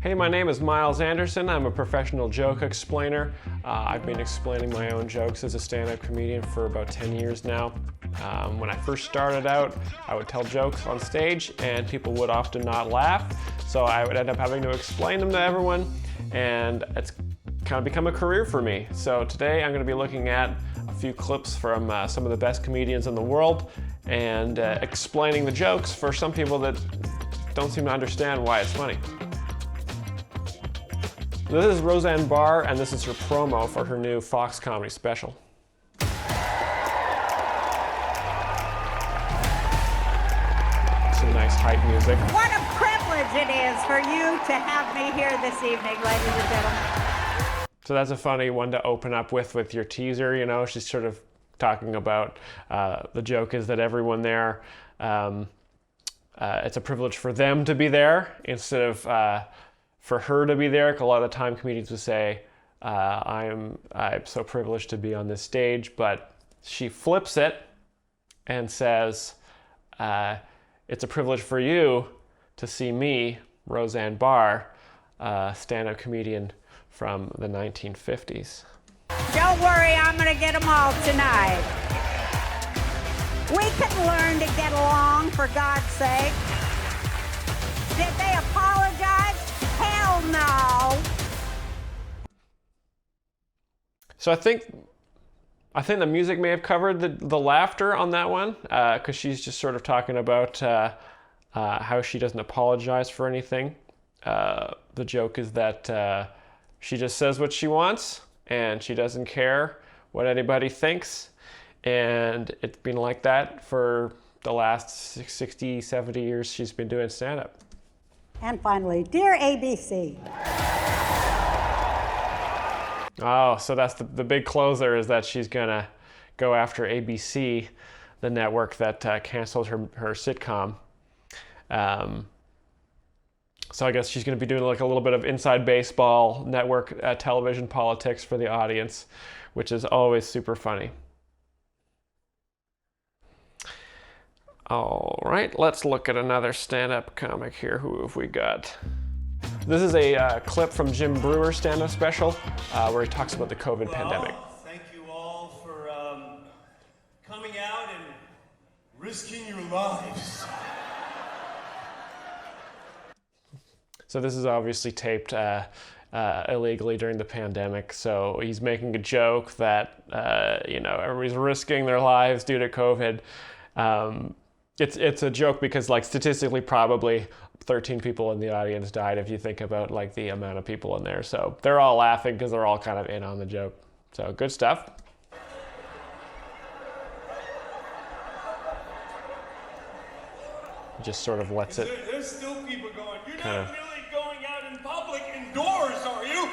Hey, my name is Myles Anderson. I'm a professional joke explainer. I've been explaining my own jokes as a stand-up comedian for about 10 years now. When I first started out, I would tell jokes on stage and people would often not laugh, so I would end up having to explain them to everyone, and it's kind of become a career for me. So today I'm going to be looking at a few clips from some of the best comedians in the world and explaining the jokes for some people that don't seem to understand why it's funny. This is Roseanne Barr, and this is her promo for her new Fox comedy special. Some nice hype music. What a privilege it is for you to have me here this evening, ladies and gentlemen. So that's a funny one to open up with your teaser, you know. She's sort of talking about the joke is that everyone there, it's a privilege for them to be there instead of for her to be there. A lot of the time comedians would say, I'm so privileged to be on this stage, but she flips it and says, it's a privilege for you to see me, Roseanne Barr, stand-up comedian from the 1950s. Don't worry, I'm gonna get them all tonight. We can learn to get along, for God's sake. Did they apologize? Hell no. So I think the music may have covered the laughter on that one, because she's just sort of talking about how she doesn't apologize for anything. The joke is that she just says what she wants, and she doesn't care what anybody thinks. And it's been like that for the last 60, 70 years she's been doing stand-up. And finally, dear ABC. Oh, so that's the big closer, is that she's gonna go after ABC, the network that canceled her sitcom. So I guess she's gonna be doing like a little bit of inside baseball network television politics for the audience, which is always super funny. All right, let's look at another stand-up comic here. Who have we got? This is a clip from Jim Breuer's stand-up special where he talks about the COVID pandemic. Thank you all for coming out and risking your lives. So this is obviously taped illegally during the pandemic. So he's making a joke that everybody's risking their lives due to COVID. It's a joke because, like, statistically probably 13 people in the audience died if you think about like the amount of people in there. So they're all laughing because they're all kind of in on the joke. So good stuff. Just sort of lets it. There's still people going, you're not really going out in public indoors, are you?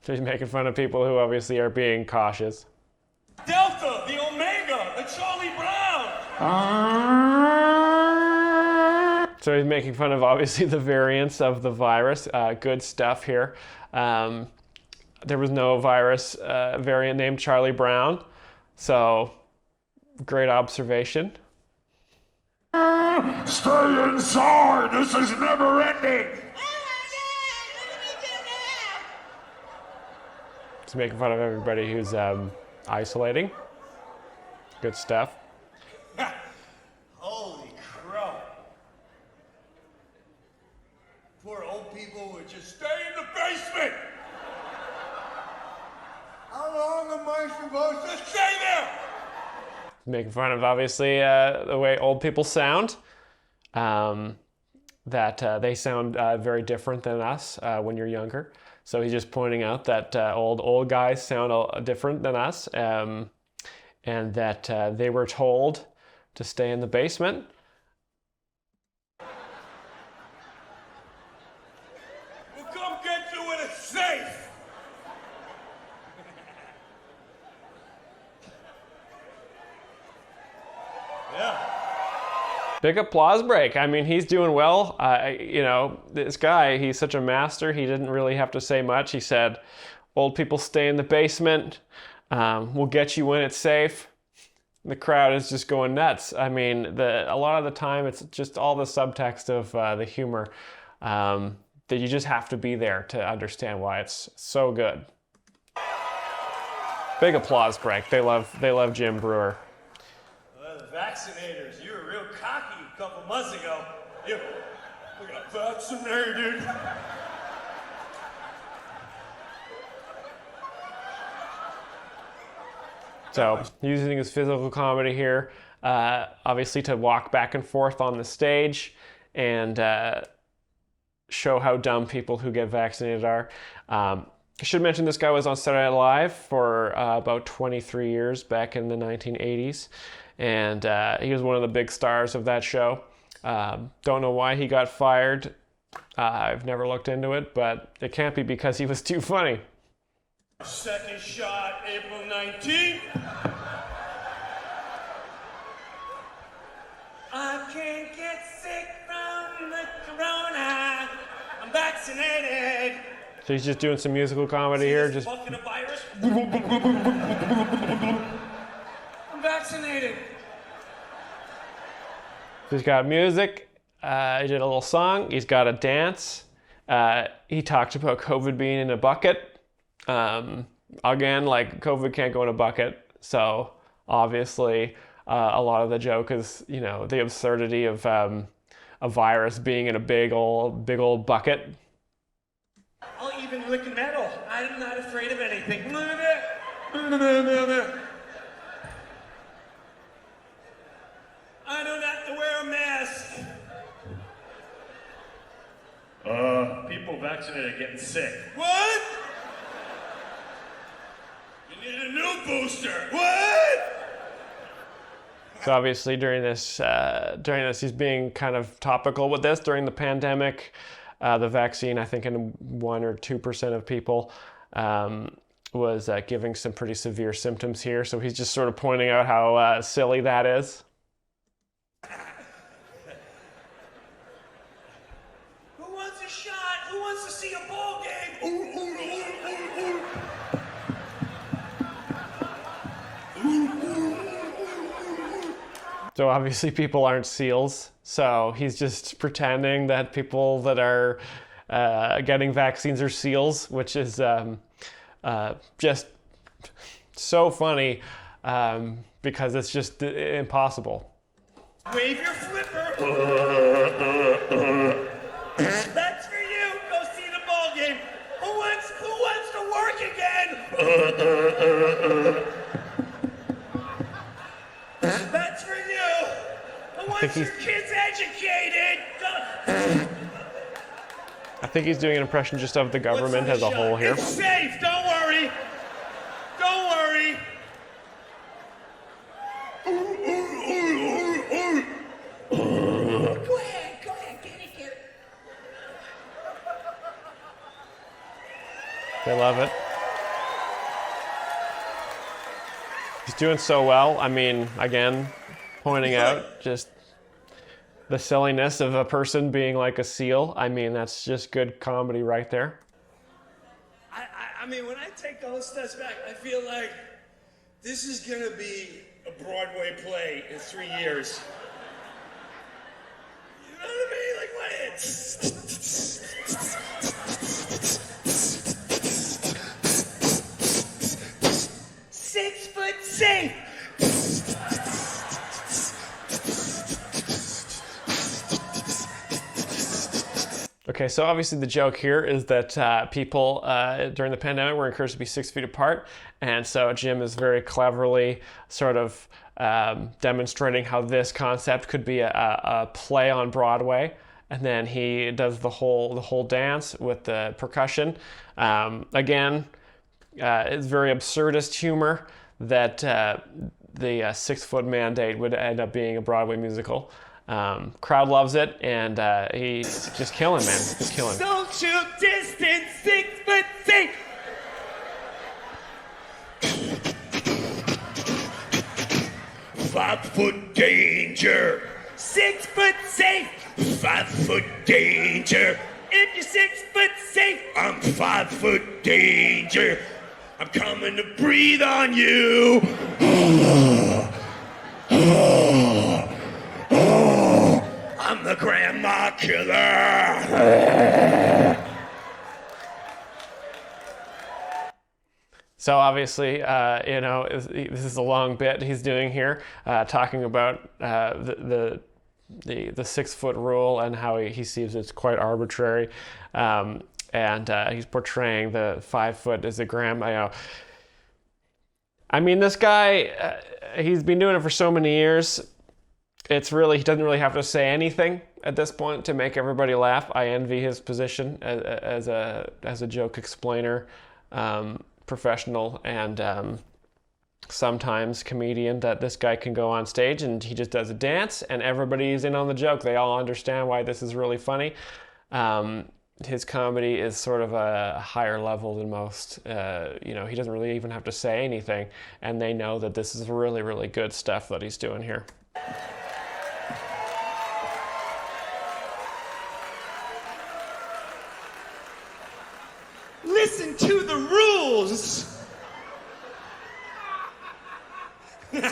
So he's making fun of people who obviously are being cautious. Delta, the Omega, the Charlie Brown. So he's making fun of obviously the variants of the virus. Good stuff here. There was no virus variant named Charlie Brown. So great observation. Stay inside, this is never ending. He's making fun of everybody who's isolating. Good stuff. Holy crow. Poor old people would just stay in the basement. How long am I supposed to stay there? Making fun of obviously the way old people sound. That they sound very different than us when you're younger. So he's just pointing out that old guys sound different than us, and that they were told to stay in the basement. We'll come get you when it's safe. Yeah. Big applause break. I mean, he's doing well. This guy, he's such a master. He didn't really have to say much. He said, old people stay in the basement. We'll get you when it's safe. the crowd is just going nuts. I mean, a lot of the time it's just all the subtext of the humor that you just have to be there to understand why it's so good. Big applause break. They love Jim Breuer. The vaccinators, you were real cocky a couple months ago. You got vaccinated. So using his physical comedy here, obviously to walk back and forth on the stage and show how dumb people who get vaccinated are. I should mention this guy was on Saturday Night Live for about 23 years back in the 1980s. And he was one of the big stars of that show. Don't know why he got fired. I've never looked into it, but it can't be because he was too funny. Second shot, April 19th. I can't get sick from the corona. I'm vaccinated. So he's just doing some musical comedy here. Just fucking a virus. I'm vaccinated. He's got music. He did a little song. He's got a dance. He talked about COVID being in a bucket. Again, like COVID can't go in a bucket. So obviously, a lot of the joke is, you know, the absurdity of a virus being in a big old bucket. I'll even lick metal. I'm not afraid of anything. I don't have to wear a mask. People vaccinated are getting sick. What? You need a new booster. What? So obviously during this, he's being kind of topical with this during the pandemic. The vaccine, I think in 1 or 2% of people was giving some pretty severe symptoms here. So he's just sort of pointing out how silly that is. Who wants a shot? Who wants to see a ball game? Ooh, ooh, ooh, ooh, ooh. So obviously people aren't seals, so he's just pretending that people that are getting vaccines are seals, which is just so funny because it's just impossible. Wave your flipper. That's for you. Go see the ball game. Who wants to work again? That's for you. Who wants your kids educated? I think he's doing an impression just of the government as a whole here. It's safe. Don't worry. Don't worry. Go ahead, get it. They love it. He's doing so well. I mean, again, pointing out just the silliness of a person being like a seal. I mean, that's just good comedy right there. I mean, when I take those steps back, I feel like this is gonna be a Broadway play in 3 years. You know what I mean? Like, what? 6 foot safe. Okay, so obviously the joke here is that people during the pandemic were encouraged to be 6 feet apart, and so Jim is very cleverly sort of demonstrating how this concept could be a play on Broadway, and then he does the whole dance with the percussion. Again, it's very absurdist humor that the 6 foot mandate would end up being a Broadway musical. Crowd loves it, and he's just killing, man. He's killing. Social distance, 6 foot safe. Five-foot danger. 6 foot safe. 5-foot danger. If you're 6 foot safe, I'm 5-foot danger. I'm coming to breathe on you. I'm the grandma killer. So obviously, this is a long bit he's doing here, talking about the 6 foot rule and how he sees it's quite arbitrary, and he's portraying the 5 foot as a gram. I mean, this guy, he's been doing it for so many years. He doesn't really have to say anything at this point to make everybody laugh. I envy his position as a joke explainer, professional, and sometimes comedian, that this guy can go on stage and he just does a dance and everybody's in on the joke. They all understand why this is really funny. His comedy is sort of a higher level than most. He doesn't really even have to say anything, and they know that this is really, really good stuff that he's doing here. Listen to the rules. Here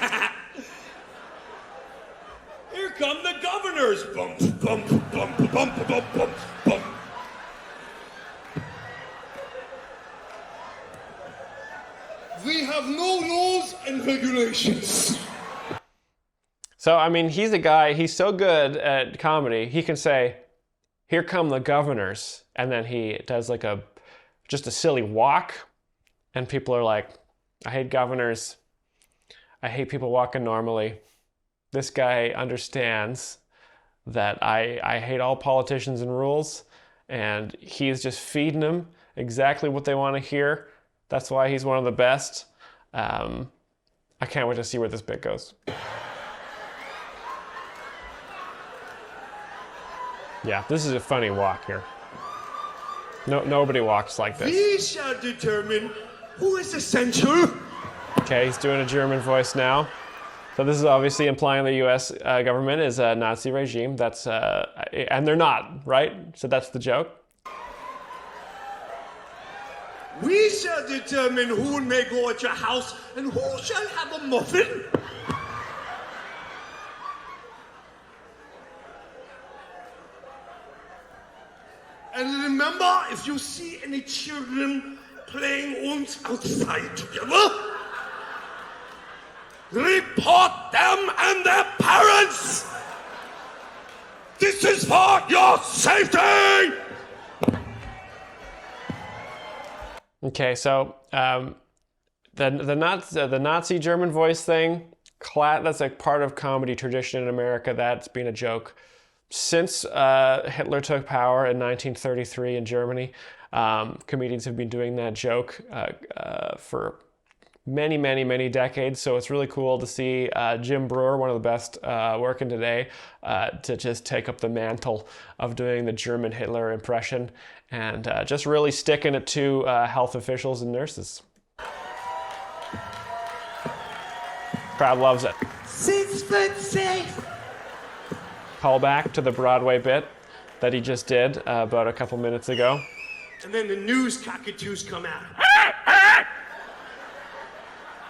come the governors. Bump, bump, bump, bump, bump, bump, bump. We have no laws and regulations. So, I mean, he's a guy, he's so good at comedy, he can say, "Here come the governors," and then he does like just a silly walk, and people are like, "I hate governors. I hate people walking normally." This guy understands that I hate all politicians and rules, and he's just feeding them exactly what they want to hear. That's why he's one of the best. I can't wait to see where this bit goes. Yeah, this is a funny walk here. Nobody walks like this. We shall determine who is essential. Okay, he's doing a German voice now. So this is obviously implying the U.S. Government is a Nazi regime. That's and they're not, right? So that's the joke. We shall determine who may go at your house and who shall have a muffin. And remember, if you see any children playing arms outside together, report them and their parents. This is for your safety. Okay, so the Nazi German voice thing, that's like part of comedy tradition in America. That's been a joke since Hitler took power in 1933 in Germany. Comedians have been doing that joke for many, many, many decades. So it's really cool to see Jim Breuer, one of the best working today, to just take up the mantle of doing the German Hitler impression and just really sticking it to health officials and nurses. Crowd loves it. 6 foot safe. Call back to the Broadway bit that he just did about a couple minutes ago. And then the news cockatoos come out.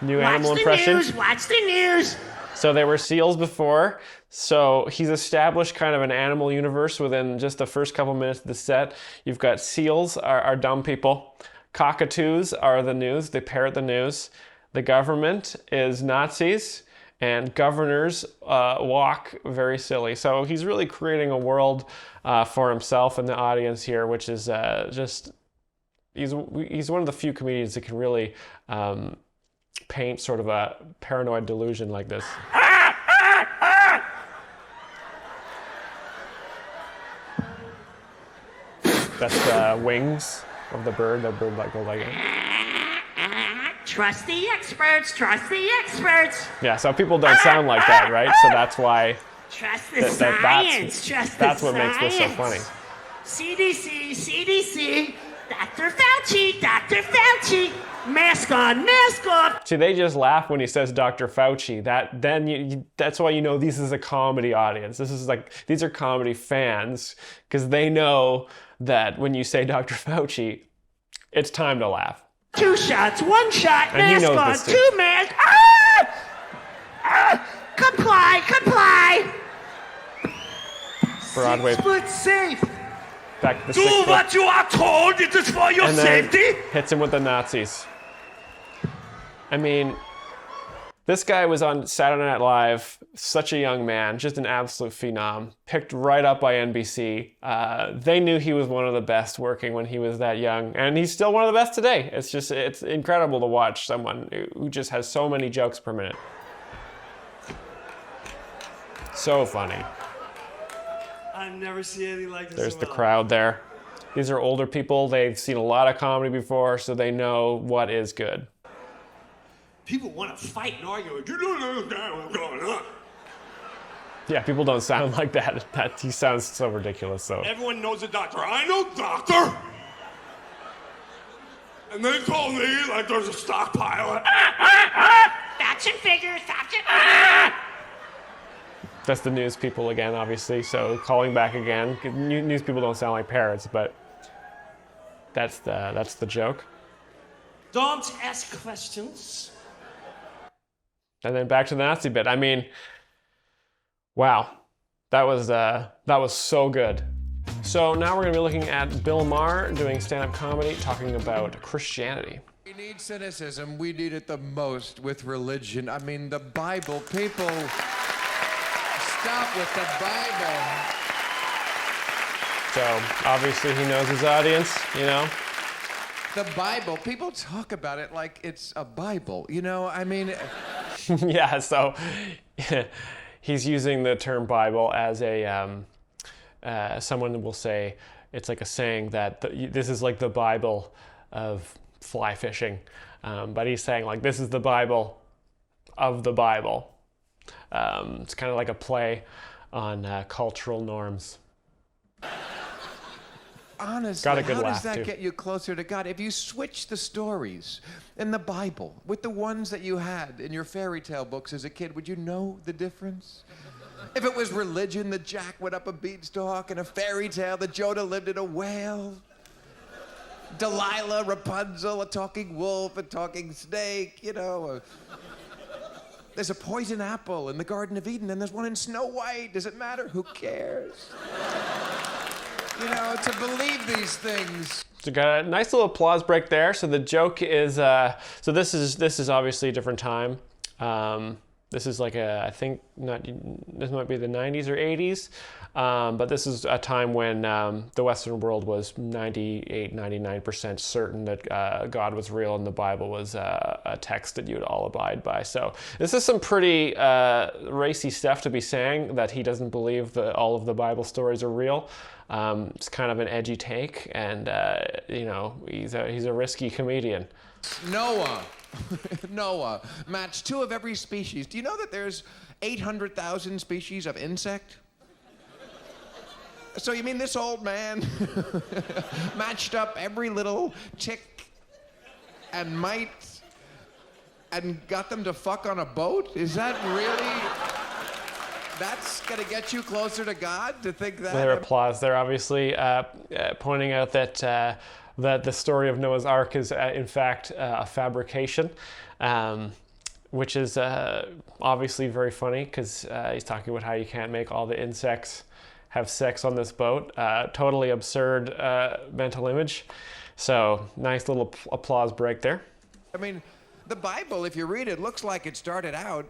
New animal impression. Watch the news. So there were seals before. So he's established kind of an animal universe within just the first couple minutes of the set. You've got seals are dumb people. Cockatoos are the news. They parrot the news. The government is Nazis. And governors walk very silly. So he's really creating a world for himself and the audience here, which is he's one of the few comedians that can really paint sort of a paranoid delusion like this. That's the wings of the bird. The bird like goes like. Trust the experts, trust the experts. Yeah, so people don't sound like that, right? So that's why. Trust the science, trust the that's what makes this so funny. CDC, CDC, Dr. Fauci, mask on, mask off. See, they just laugh when he says Dr. Fauci. That's why you know this is a comedy audience. These are comedy fans because they know that when you say Dr. Fauci, it's time to laugh. 2 shots, 1 shot, And he mask knows on, this too. 2 masks. Comply. Broadway. 6 foot safe. Back to the Do 6 foot. what you are told. It is for your And then safety. hits him with the Nazis. I mean, this guy was on Saturday Night Live, such a young man, just an absolute phenom, picked right up by NBC. They knew he was one of the best working when he was that young, and he's still one of the best today. It's incredible to watch someone who just has so many jokes per minute. So funny. I've never seen anything like this. There's the crowd there. These are older people. They've seen a lot of comedy before, so they know what is good. People want to fight and argue. You don't understand what's going on. Yeah, people don't sound like that. He sounds so ridiculous. So Everyone knows a doctor. I know doctor. And they told me like there's a stockpile. Action figures. Action. that's the news people again, obviously. So calling back again. News people don't sound like parrots, but that's the joke. Don't ask questions. And then back to the Nazi bit. I mean, wow, that was so good. So now we're going to be looking at Bill Maher doing stand-up comedy, talking about Christianity. We need cynicism. We need it the most with religion. I mean, the Bible. People, stop with the Bible. So obviously he knows his audience, you know. The Bible. People talk about it like it's a Bible. You know, I mean. Yeah. So he's using the term Bible as a. Someone will say it's like a saying that this is like the Bible of fly fishing, but he's saying like this is the Bible of the Bible. It's kind of like a play on cultural norms. Honestly, Got a good how laugh, does that too. get you closer to God? If you switch the stories in the Bible with the ones that you had in your fairy tale books as a kid, would you know the difference? If it was religion, that Jack went up a beanstalk, and a fairy tale that Jonah lived in a whale. Delilah, Rapunzel, a talking wolf, a talking snake, you know. There's a poison apple in the Garden of Eden, and there's one in Snow White. Does it matter? Who cares? You know, to believe these things. So got a nice little applause break there. So the joke is, so this is obviously a different time. This is like I think this might be the 90s or 80s, but this is a time when the Western world was 98, 99% certain that God was real and the Bible was a text that you'd all abide by. So this is some pretty racy stuff to be saying, that he doesn't believe that all of the Bible stories are real. It's kind of an edgy take, and you know, he's a risky comedian. Noah, match 2 of every species. Do you know that there's 800,000 species of insect? So you mean this old man matched up every little tick and mite and got them to fuck on a boat? Is that really... That's gonna get you closer to God, to think that? Their applause. They're obviously pointing out that that the story of Noah's Ark is in fact a fabrication, which is obviously very funny, because he's talking about how you can't make all the insects have sex on this boat. Totally absurd mental image. So nice little applause break there. I mean, the Bible, if you read it, looks like it started out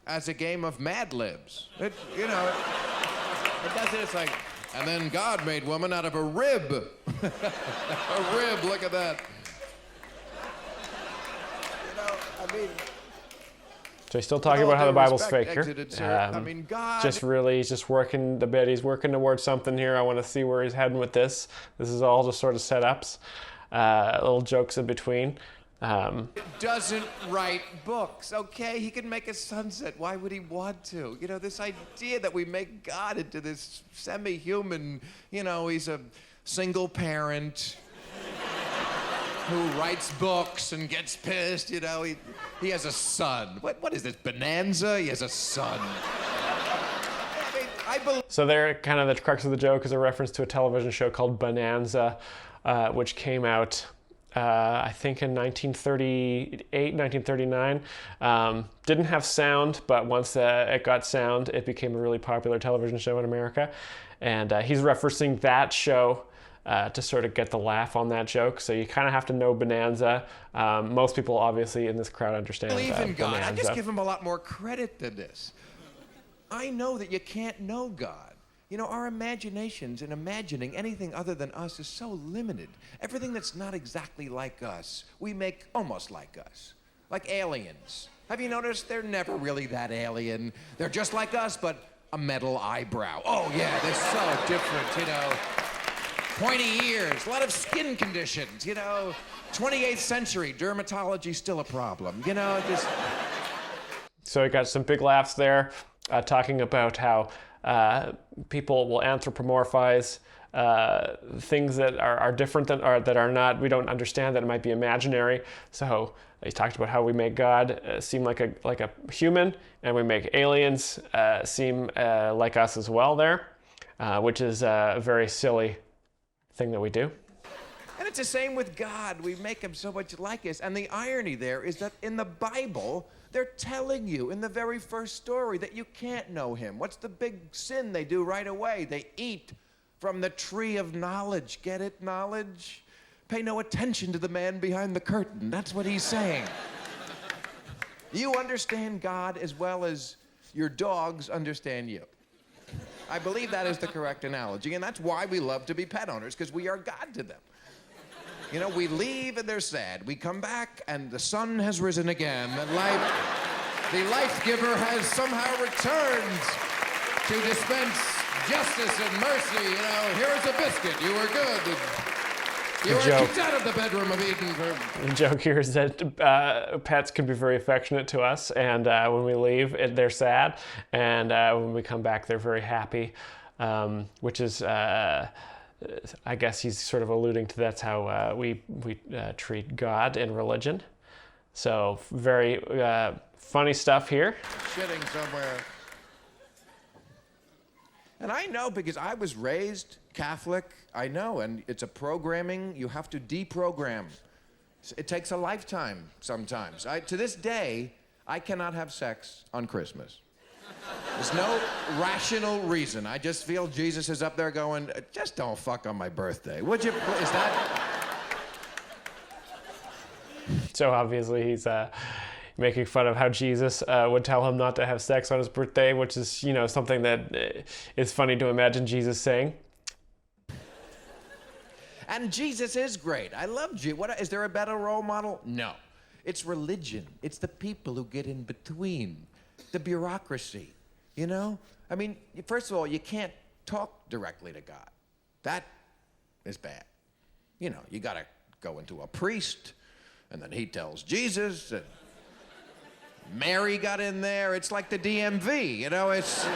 as a game of Mad Libs. It does it. It's like, and then God made woman out of a rib. A rib, look at that. You know, I mean... So he's still talking about how the Bible's fake here. I mean, God... He's just working the bit. He's working towards something here. I want to see where he's heading with this. This is all just sort of setups, little jokes in between. Doesn't write books, okay? He can make a sunset. Why would he want to? You know, this idea that we make God into this semi-human, you know, he's a single parent who writes books and gets pissed, you know, he has a son. What is this, Bonanza? He has a son. I believe... So there, kind of the crux of the joke is a reference to a television show called Bonanza, which came out I think in 1938, 1939. Didn't have sound, but once it got sound, it became a really popular television show in America. And he's referencing that show to sort of get the laugh on that joke. So you kind of have to know Bonanza. Most people, obviously, in this crowd understand Believe in God. Bonanza. I just give him a lot more credit than this. I know that you can't know God. You know, our imaginations and imagining anything other than us is so limited. Everything that's not exactly like us, we make almost like us. Like aliens. Have you noticed they're never really that alien? They're just like us, but a metal eyebrow. Oh yeah, they're so different, you know. Pointy ears, a lot of skin conditions, you know. 28th century, dermatology still a problem, you know. So we got some big laughs there, talking about how people will anthropomorphize things that are different than, or that are not, we don't understand, that it might be imaginary. So he talked about how we make God seem like a human, and we make aliens seem like us as well there, which is a very silly thing that we do. And it's the same with God. We make him so much like us. And the irony there is that in the Bible, they're telling you in the very first story that you can't know him. What's the big sin they do right away? They eat from the tree of knowledge. Get it? Knowledge? Pay no attention to the man behind the curtain. That's what he's saying. You understand God as well as your dogs understand you. I believe that is the correct analogy, and that's why we love to be pet owners, because we are God to them. You know, we leave and they're sad. We come back and the sun has risen again. And the life giver has somehow returned to dispense justice and mercy. You know, here is a biscuit. You were good. You were kicked out of the bedroom of Eden. The joke here is that pets can be very affectionate to us, and when we leave, they're sad, and when we come back, they're very happy, which is, I guess he's sort of alluding to that's how we treat God in religion. So very funny stuff here. Shitting somewhere. And I know because I was raised Catholic, I know, and it's a programming you have to deprogram. It takes a lifetime sometimes. To this day, I cannot have sex on Christmas. There's no rational reason. I just feel Jesus is up there going, just don't fuck on my birthday. Would you? Is that? So obviously he's making fun of how Jesus would tell him not to have sex on his birthday, which is, you know, something that is funny to imagine Jesus saying. And Jesus is great. I love Jesus. Is there a better role model? No. It's religion. It's the people who get in between. The bureaucracy, you know? I mean, first of all, you can't talk directly to God. That is bad. You know, you gotta go into a priest, and then he tells Jesus, and Mary got in there. It's like the DMV, you know? It's...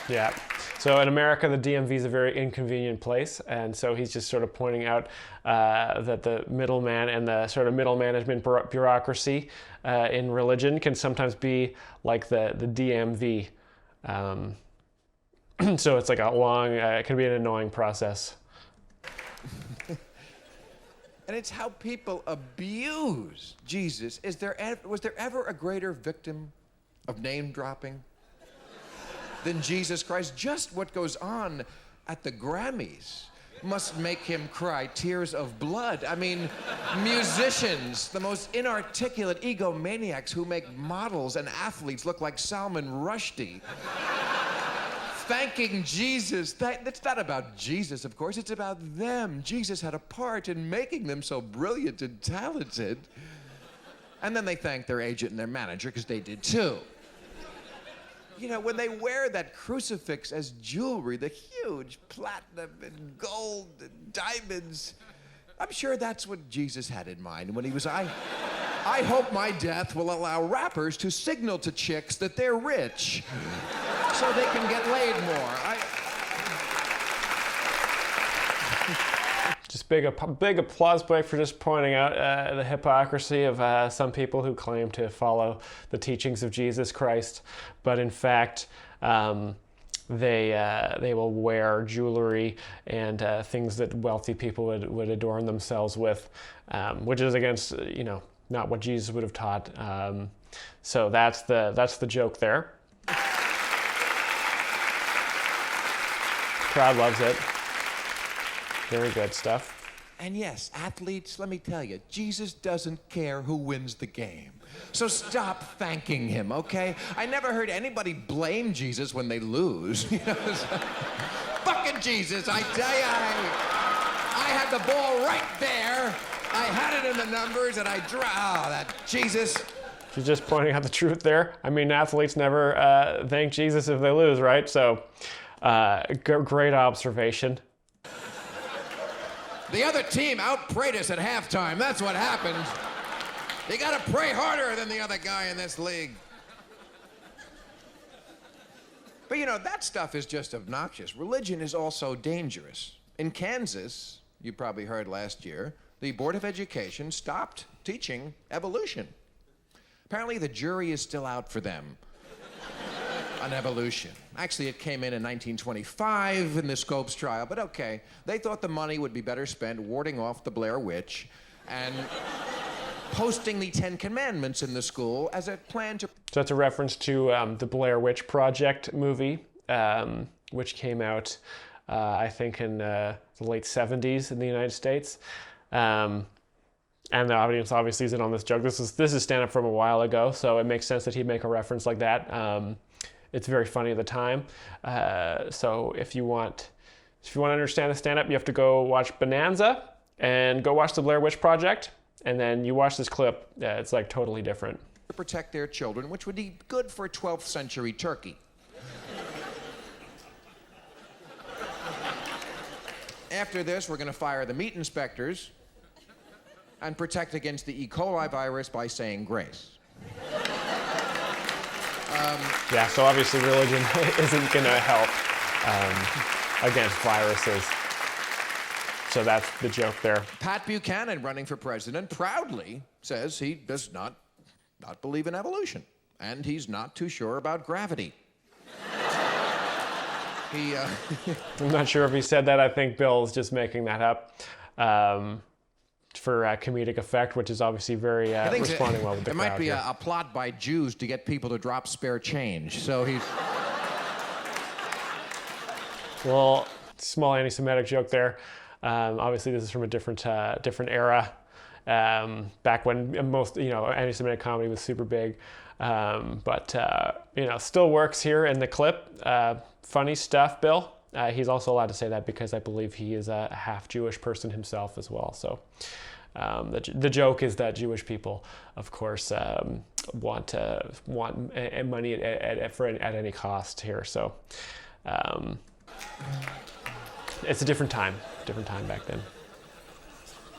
Yeah. So in America, the DMV is a very inconvenient place, and so he's just sort of pointing out that the middleman and the sort of middle management bureaucracy in religion can sometimes be like the DMV. So it's like a long, it can be an annoying process. And it's how people abuse Jesus. Was there ever a greater victim of name dropping than Jesus Christ? Just what goes on at the Grammys must make him cry tears of blood. I mean, musicians, the most inarticulate egomaniacs who make models and athletes look like Salman Rushdie, thanking Jesus. That's not about Jesus, of course. It's about them. Jesus had a part in making them so brilliant and talented. And then they thank their agent and their manager, because they did too. You know, when they wear that crucifix as jewelry, the huge platinum and gold and diamonds, I'm sure that's what Jesus had in mind when he was, I hope my death will allow rappers to signal to chicks that they're rich so they can get laid more. Just big applause break for just pointing out the hypocrisy of some people who claim to follow the teachings of Jesus Christ, but in fact they will wear jewelry and things that wealthy people would adorn themselves with, which is against, not what Jesus would have taught. So that's the joke there. Crowd loves it. Very good stuff. And yes, athletes, let me tell you, Jesus doesn't care who wins the game. So stop thanking him, okay? I never heard anybody blame Jesus when they lose. Fucking Jesus, I tell you, I had the ball right there. I had it in the numbers, and I that Jesus. She's just pointing out the truth there. I mean, athletes never thank Jesus if they lose, right? So, great observation. The other team outprayed us at halftime. That's what happened. You gotta pray harder than the other guy in this league. But that stuff is just obnoxious. Religion is also dangerous. In Kansas, you probably heard last year, the Board of Education stopped teaching evolution. Apparently the jury is still out for them on evolution. Actually, it came in 1925 in the Scopes trial, but okay. They thought the money would be better spent warding off the Blair Witch and posting the 10 Commandments in the school as a plan to... So that's a reference to the Blair Witch Project movie, which came out, I think, in the late 70s in the United States. And the audience obviously is in on this joke. This is stand-up from a while ago, so it makes sense that he'd make a reference like that. It's very funny at the time. So if you want to understand the stand-up, you have to go watch Bonanza and go watch the Blair Witch Project, and then you watch this clip. It's like totally different. To protect their children, which would be good for 12th century Turkey. After this, we're going to fire the meat inspectors and protect against the E. coli virus by saying grace. Yeah, so obviously religion isn't going to help against viruses. So that's the joke there. Pat Buchanan, running for president, proudly says he does not believe in evolution, and he's not too sure about gravity. I'm not sure if he said that. I think Bill's just making that up for comedic effect, which is obviously very responding well with the crowd. There might be a plot by Jews to get people to drop spare change. So he's... Well, small anti-Semitic joke there. Obviously, this is from a different era, back when most anti-Semitic comedy was super big, but still works here in the clip. Funny stuff, Bill. He's also allowed to say that because I believe he is a half Jewish person himself as well. So the joke is that Jewish people, of course, want money at any cost here. So it's a different time back then.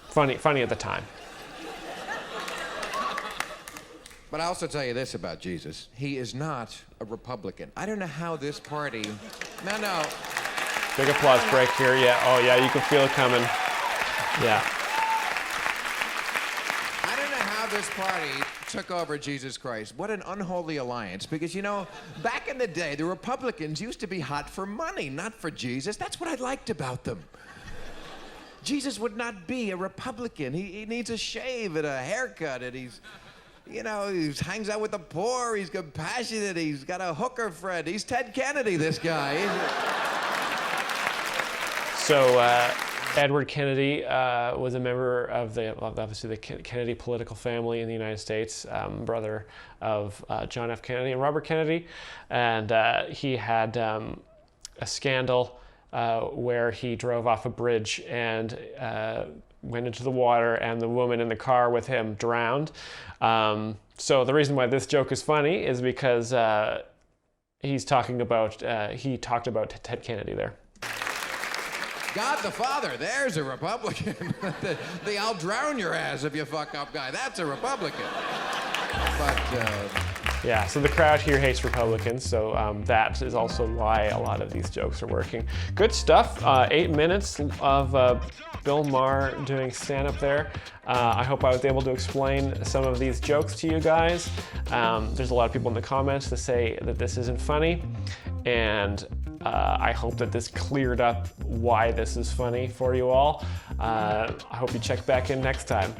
Funny at the time. But I'll also tell you this about Jesus. He is not a Republican. I don't know how this party... No. Big applause break here. Yeah. Oh, yeah, you can feel it coming. Yeah. I don't know how this party took over Jesus Christ. What an unholy alliance. Because, back in the day, the Republicans used to be hot for money, not for Jesus. That's what I liked about them. Jesus would not be a Republican. He needs a shave and a haircut, and he hangs out with the poor, he's compassionate, he's got a hooker friend. He's Ted Kennedy, this guy. So Edward Kennedy was a member of obviously the Kennedy political family in the United States, brother of John F. Kennedy and Robert Kennedy. And he had a scandal where he drove off a bridge and went into the water, and the woman in the car with him drowned. So the reason why this joke is funny is because he talked about Ted Kennedy there. God the Father, there's a Republican. the I'll drown your ass if you fuck up guy, that's a Republican. But yeah, so the crowd here hates Republicans, so that is also why a lot of these jokes are working. Good stuff. 8 minutes of Bill Maher doing stand-up there. I hope I was able to explain some of these jokes to you guys. There's a lot of people in the comments that say that this isn't funny, and I hope that this cleared up why this is funny for you all. I hope you check back in next time.